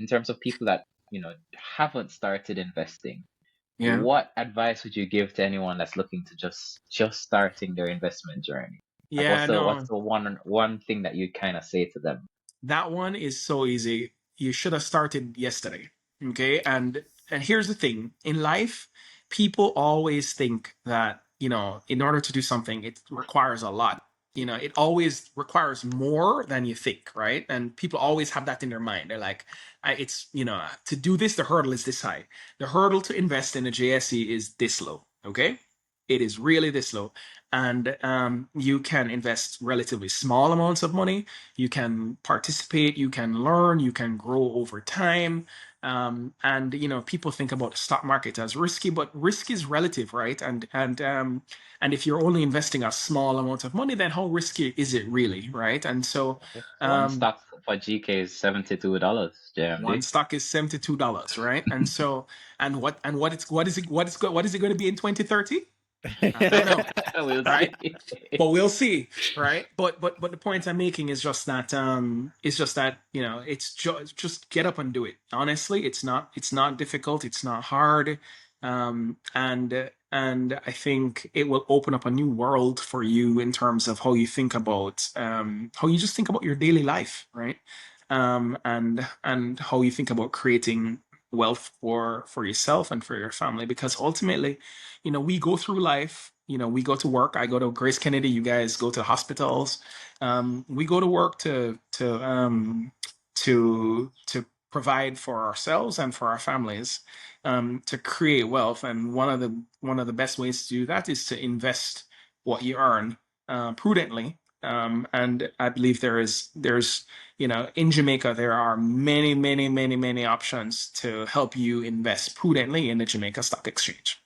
in terms of people that, haven't started investing, Yeah. what advice would you give to anyone that's looking to just starting their investment journey? Like, Yeah, what's no, the one thing that you kind of say to them? that one is so easy. You should have started yesterday. Okay. And here's the thing. In life, people always think that, in order to do something, it requires a lot. It always requires more than you think, right? And people always have that in their mind. They're like, it's, to do this, the hurdle is this high. The hurdle to invest in a JSE is this low. Okay. It is really this low. And you can invest relatively small amounts of money. You can participate, you can learn, you can grow over time. And people think about the stock market as risky, but risk is relative, right? And if you're only investing a small amount of money, then how risky is it really, right? And so One um, stock for GK is $72, one JMD. stock is $72, right? And so what is it going to be in 2030? I don't know, We'll right? see. But we'll see, right? But the point I'm making is just that it's just get up and do it. Honestly, it's not difficult, it's not hard, and I think it will open up a new world for you in terms of how you think about how you just think about your daily life, right? And how you think about creating wealth for yourself and for your family, because ultimately, we go through life. We go to work. I go to GraceKennedy. You guys go to hospitals. We go to work to provide for ourselves and for our families, to create wealth. And one of the best ways to do that is to invest what you earn prudently. And I believe there's in Jamaica there are many, many, many, many options to help you invest prudently in the Jamaica Stock Exchange.